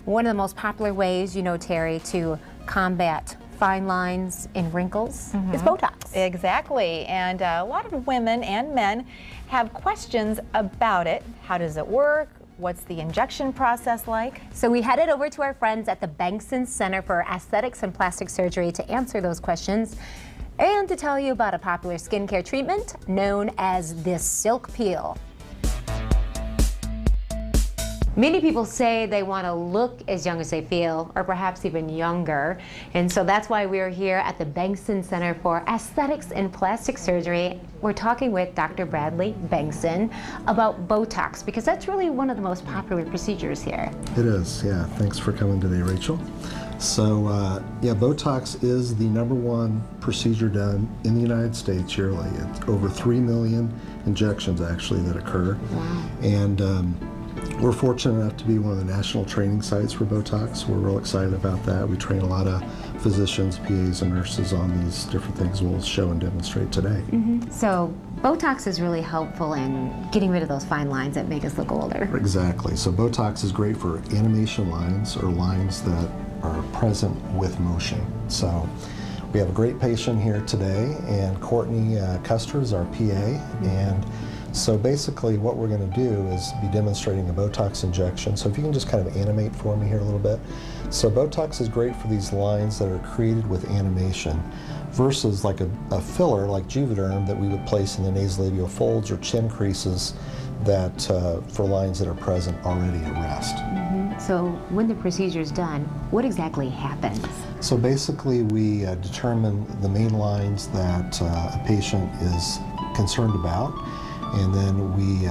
One of the most popular ways, you know, Terry, to combat fine lines and wrinkles is Botox. Exactly, and a lot of women and men have questions about it. How does it work? What's the injection process like? So we headed over to our friends at the Bengtson Center for Aesthetics and Plastic Surgery to answer those questions and to tell you about a popular skincare treatment known as the Silkpeel. Many people say they want to look as young as they feel, or perhaps even younger. And so that's why we're here at the Bengtson Center for Aesthetics and Plastic Surgery. We're talking with Dr. Bradley Bengtson about Botox, because that's really one of the most popular procedures here. It is, yeah. Thanks for coming today, Rachel. So, yeah, Botox is the #1 procedure done in the United States yearly. It's over 3 million injections, actually, that occur. Wow. And we're fortunate enough to be one of the national training sites for Botox. We're real excited about that. We train a lot of physicians, PAs, and nurses on these different things we'll show and demonstrate today. So Botox is really helpful in getting rid of those fine lines that make us look older. Exactly. So Botox is great for animation lines, or lines that are present with motion. So we have a great patient here today, and Courtney Custer is our PA. And so basically what we're going to do is be demonstrating a Botox injection. So if you can just kind of animate for me here a little bit. So Botox is great for these lines that are created with animation versus like a filler like Juvederm that we would place in the nasolabial folds or chin creases that for lines that are present already at rest. So when the procedure is done, what exactly happens? So basically we determine the main lines that a patient is concerned about, and then we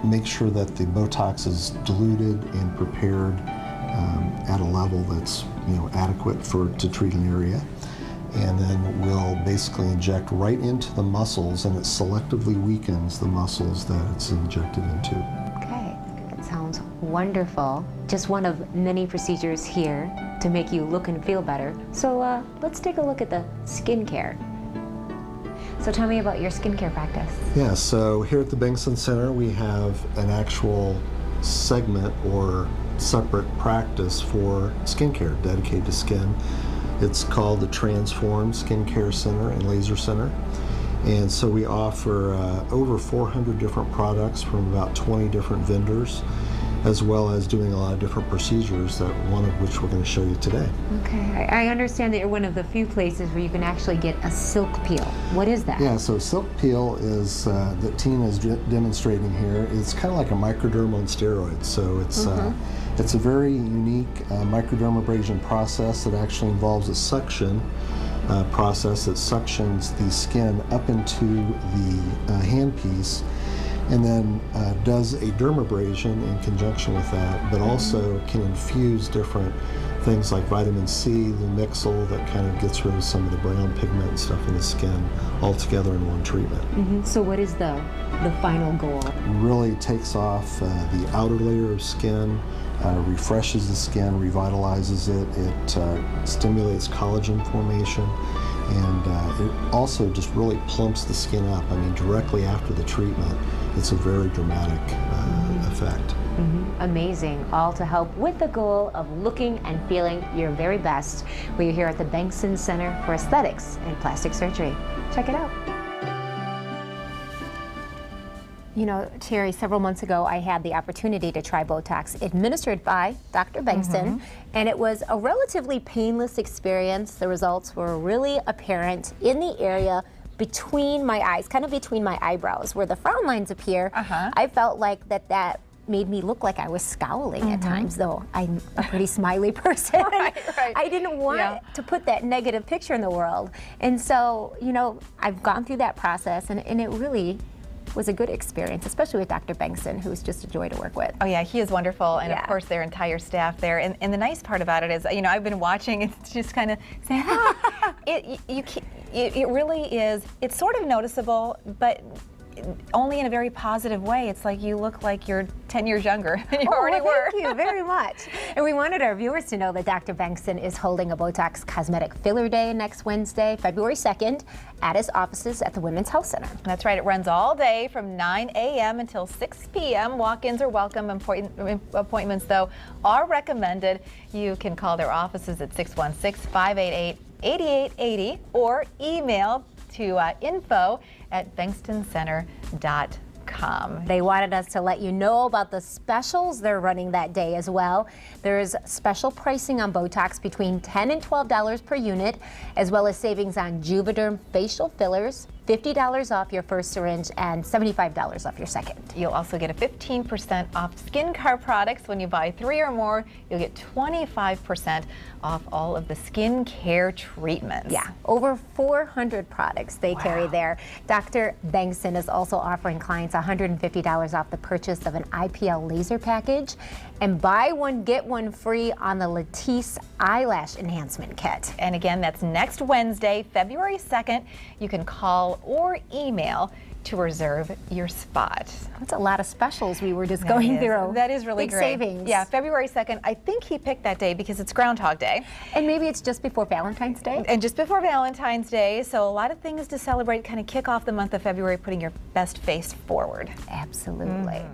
make sure that the Botox is diluted and prepared at a level that's adequate to treat an area. And then we'll basically inject right into the muscles, and it selectively weakens the muscles that it's injected into. Okay, that sounds wonderful. Just one of many procedures here to make you look and feel better. So let's take a look at the skincare. So tell me about your skincare practice. Yeah, so here at the Bengtson Center we have an actual segment or separate practice for skincare dedicated to skin. It's called the Transform Skincare Center and Laser Center. And so we offer over 400 different products from about 20 different vendors, as well as doing a lot of different procedures, that one of which we're going to show you today. Okay, I understand that you're one of the few places where you can actually get a Silkpeel. What is that? Yeah, so Silkpeel is, that Tina is demonstrating here, it's kind of like a microderm on steroids. So it's a very unique microdermabrasion process that actually involves a suction process that suctions the skin up into the handpiece, and then does a dermabrasion in conjunction with that, but also can infuse different things like vitamin C, the Mixel, that kind of gets rid of some of the brown pigment and stuff in the skin all together in one treatment. So what is the final goal? Really takes off the outer layer of skin, refreshes the skin, revitalizes it, it stimulates collagen formation, and it also just really plumps the skin up. I mean, directly after the treatment, it's a very dramatic effect. Amazing, all to help with the goal of looking and feeling your very best. We're here at the Bengtson Center for Aesthetics and Plastic Surgery. Check it out. You know, Terry, several months ago I had the opportunity to try Botox administered by Dr. Bengtson, and it was a relatively painless experience. The results were really apparent in the area between my eyes, kind of between my eyebrows, where the frown lines appear. I felt like that made me look like I was scowling at times, though I'm a pretty smiley person. I didn't want to put that negative picture in the world. And so, you know, I've gone through that process, and it really was a good experience, especially with Dr. Bengtson, who's just a joy to work with. Oh yeah, he is wonderful, and of course their entire staff there. And the nice part about it is, you know, I've been watching. It's just kind of saying, it really is. It's sort of noticeable, but only in a very positive way. It's like you look like you're 10 years younger than you already were. Thank you very much. And we wanted our viewers to know that Dr. Bengtson is holding a Botox Cosmetic Filler Day next Wednesday, February 2nd, at his offices at the Women's Health Center. That's right. It runs all day from 9 a.m. until 6 p.m. Walk-ins are welcome. Appointments, though, are recommended. You can call their offices at 616-588-8880 or email to info@bengtsoncenter.com. They wanted us to let you know about the specials they're running that day as well. There's special pricing on Botox between $10 and $12 per unit, as well as savings on Juvederm facial fillers, $50 off your first syringe and $75 off your second. You'll also get a 15% off Skin Car products. When you buy 3 or more, you'll get 25% off all of the skin care treatments. Yeah, over 400 products they carry there. Dr. Bengtson is also offering clients $150 off the purchase of an IPL laser package, and buy one, get one free on the Latisse eyelash enhancement kit. And again, that's next Wednesday, February 2nd. You can call or email to reserve your spot. That's a lot of specials we were just going through. That is really big great. Savings. Yeah, February 2nd. I think he picked that day because it's Groundhog Day. And maybe it's just before Valentine's Day. And just before Valentine's Day, so a lot of things to celebrate, kind of kick off the month of February, putting your best face forward. Absolutely.